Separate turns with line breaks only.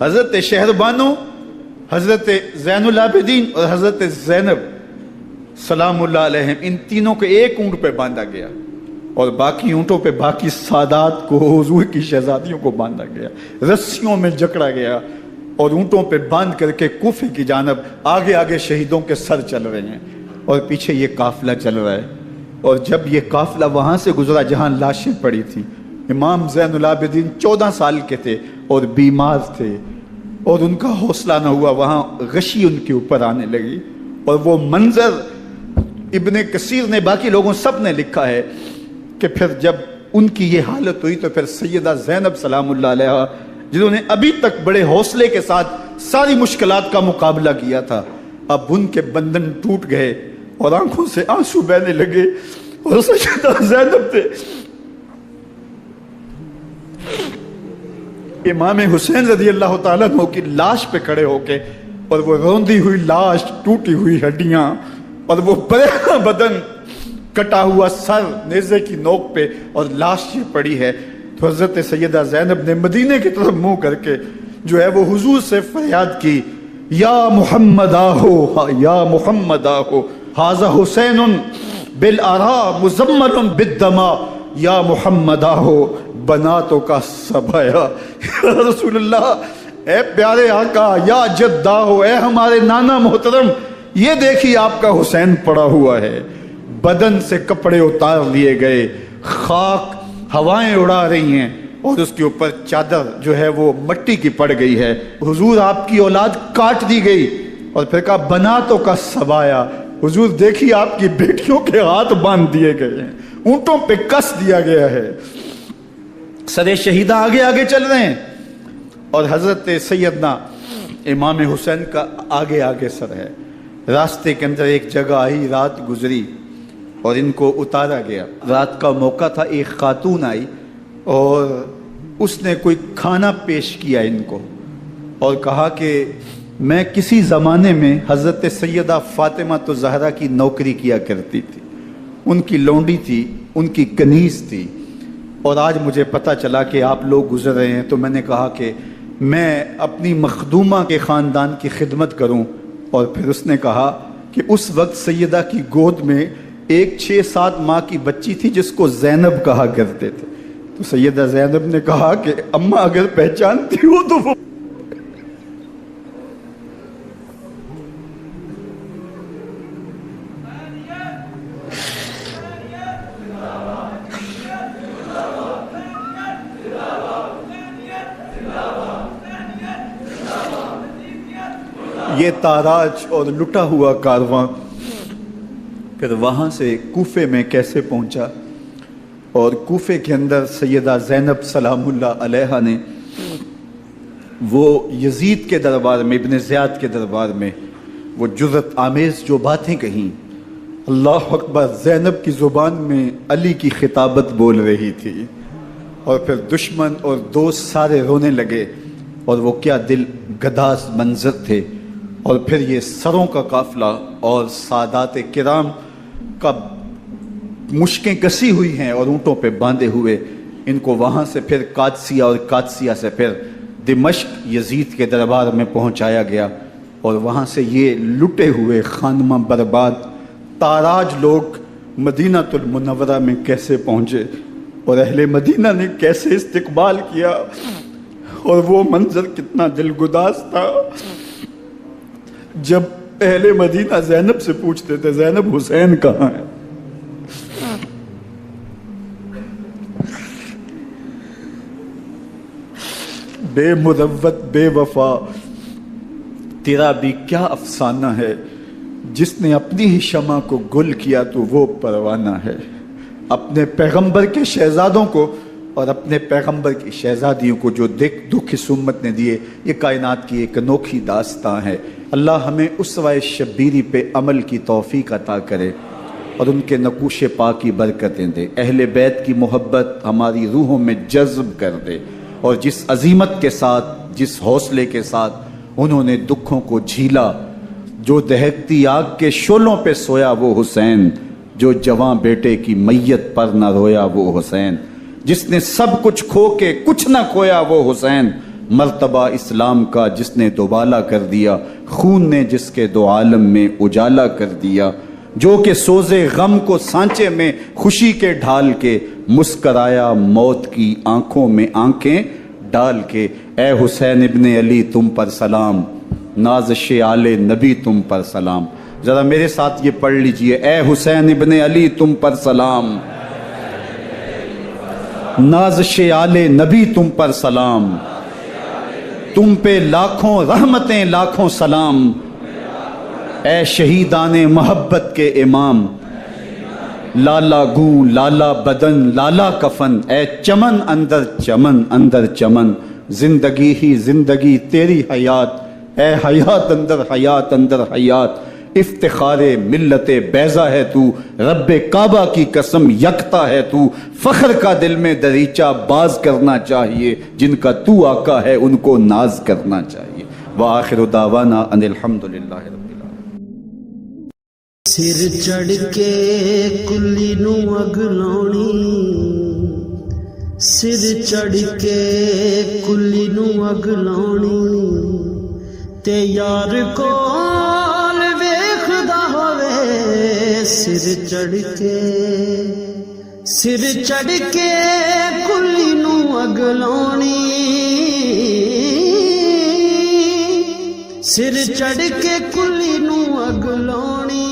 حضرت شہربانو، حضرت زین العابدین اور حضرت زینب سلام اللہ علیہم، ان تینوں کو ایک اونٹ پہ باندھا گیا اور باقی اونٹوں پہ باقی سادات کو، حضور کی شہزادیوں کو باندھا گیا، رسیوں میں جکڑا گیا اور اونٹوں پہ باندھ کر کے کوفے کی جانب آگے آگے شہیدوں کے سر چل رہے ہیں اور پیچھے یہ قافلہ چل رہا ہے۔ اور جب یہ قافلہ وہاں سے گزرا جہاں لاشیں پڑی تھیں، امام زین العابدین 14 سال کے تھے اور بیمار تھے اور ان کا حوصلہ نہ ہوا، وہاں غشی ان کے اوپر آنے لگی اور وہ منظر ابن کثیر نے، باقی لوگوں سب نے لکھا ہے کہ پھر جب ان کی یہ حالت ہوئی تو پھر سیدہ زینب سلام اللہ علیہا، جنہوں نے ابھی تک بڑے حوصلے کے ساتھ ساری مشکلات کا مقابلہ کیا تھا، اب ان کے بندھن ٹوٹ گئے اور آنکھوں سے آنسو بہنے لگے اور سیدہ زینب تھے امام حسین رضی اللہ تعالیٰ عنہ کی لاش پہ کھڑے ہو کے، اور وہ روندی ہوئی لاش، ٹوٹی ہوئی ہڈیاں اور وہ پریشاں بدن، کٹا ہوا سر نیزے کی نوک پہ اور لاش یہ پڑی ہے، تو حضرت سیدہ زینب نے مدینے کی طرف منہ کر کے جو ہے وہ حضور سے فریاد کی، یا محمد آہو، یا محمد آہو، ھذا حسین بالآراء مزمل بالدماء، یا محمد آہو بناتوں کا سبایا۔ یا رسول اللہ، اے پیارے آقا، یا جد آہو، اے ہمارے نانا محترم، یہ دیکھیے آپ کا حسین پڑا ہوا ہے، بدن سے کپڑے اتار لیے گئے، خاک ہوائیں اڑا رہی ہیں اور اس کے اوپر چادر جو ہے وہ مٹی کی پڑ گئی ہے، حضور آپ کی اولاد کاٹ دی گئی، اور پھر کہا بناتوں کا سبایا، حضور دیکھیے آپ کی بیٹیوں کے ہاتھ باندھ دیے گئے ہیں، اونٹوں پہ کس دیا گیا ہے، سر شہیدہ آگے آگے چل رہے ہیں اور حضرت سیدنا امام حسین کا آگے آگے سر ہے۔ راستے کے اندر ایک جگہ آئی، رات گزری اور ان کو اتارا گیا، رات کا موقع تھا، ایک خاتون آئی اور اس نے کوئی کھانا پیش کیا ان کو اور کہا کہ میں کسی زمانے میں حضرت سیدہ فاطمہ زہرا کی نوکری کیا کرتی تھی، ان کی لونڈی تھی، ان کی کنیز تھی، اور آج مجھے پتہ چلا کہ آپ لوگ گزر رہے ہیں، تو میں نے کہا کہ میں اپنی مخدومہ کے خاندان کی خدمت کروں۔ اور پھر اس نے کہا کہ اس وقت سیدہ کی گود میں ایک 6-7 ماہ کی بچی تھی جس کو زینب کہا کرتے تھے، تو سیدہ زینب نے کہا کہ اماں اگر پہچانتی ہو تو وہ یہ تاراج اور لٹا ہوا کارواں پھر وہاں سے کوفے میں کیسے پہنچا، اور کوفے کے اندر سیدہ زینب سلام اللہ علیہا نے وہ یزید کے دربار میں، ابن زیاد کے دربار میں وہ جرأت آمیز جو باتیں کہیں، اللہ اکبر، زینب کی زبان میں علی کی خطابت بول رہی تھی، اور پھر دشمن اور دوست سارے رونے لگے، اور وہ کیا دل گداز منظر تھے، اور پھر یہ سروں کا قافلہ اور سادات کرام کا مشکیں کسی ہوئی ہیں اور اونٹوں پہ باندھے ہوئے، ان کو وہاں سے پھر قادسیہ اور قادسیہ سے پھر دمشق یزید کے دربار میں پہنچایا گیا، اور وہاں سے یہ لٹے ہوئے خانمہ برباد تاراج لوگ مدینہ المنورہ میں کیسے پہنچے، اور اہل مدینہ نے کیسے استقبال کیا، اور وہ منظر کتنا دلگداز تھا جب اہل مدینہ زینب سے پوچھتے تھے زینب حسین کہاں ہے؟ بے مروت بے وفا تیرا بھی کیا افسانہ ہے، جس نے اپنی ہی شمع کو گل کیا تو وہ پروانہ ہے۔ اپنے پیغمبر کے شہزادوں کو اور اپنے پیغمبر کی شہزادیوں کو جو دکھ اس امت نے دیے، یہ کائنات کی ایک انوکھی داستان ہے۔ اللہ ہمیں اسوہ شبیری پہ عمل کی توفیق عطا کرے اور ان کے نقوش پاک کی برکتیں دے، اہل بیت کی محبت ہماری روحوں میں جذب کر دے، اور جس عظیمت کے ساتھ، جس حوصلے کے ساتھ انہوں نے دکھوں کو جھیلا، جو دہکتی آگ کے شعلوں پہ سویا وہ حسین، جو جواں بیٹے کی میت پر نہ رویا وہ حسین، جس نے سب کچھ کھو کے کچھ نہ کھویا وہ حسین، مرتبہ اسلام کا جس نے دوبالا کر دیا، خون نے جس کے دو عالم میں اجالا کر دیا، جو کہ سوزے غم کو سانچے میں خوشی کے ڈھال کے مسکرایا موت کی آنکھوں میں آنکھیں ڈال کے۔ اے حسین ابن علی تم پر سلام، نازش آل نبی تم پر سلام۔ ذرا میرے ساتھ یہ پڑھ لیجئے، اے حسین ابن علی تم پر سلام، نازش آل نبی تم پر سلام، تم پہ لاکھوں رحمتیں لاکھوں سلام، اے شہیدان محبت کے امام، لالا گوں لالا بدن لالا کفن، اے چمن اندر چمن، زندگی ہی زندگی تیری حیات، اے حیات اندر حیات، افتخار ملت بیضا ہے تو، رب کعبہ کی قسم یکتا ہے تو، فخر کا دل میں دریچہ باز کرنا چاہیے، جن کا تو آقا ہے ان کو ناز کرنا چاہیے۔ وآخر دعوانا ان الحمدللہ رب العالمین۔
سر چڑھ کے کلی نو اگ لاؤنی، سر چڑھ کے کلی نو اگ لاؤنی، تے یار کول ویکھدا ہووے سر چڑھ کے کلی نو اگ لاؤنی، سر چڑھ کے کلی نو اگ لاؤنی،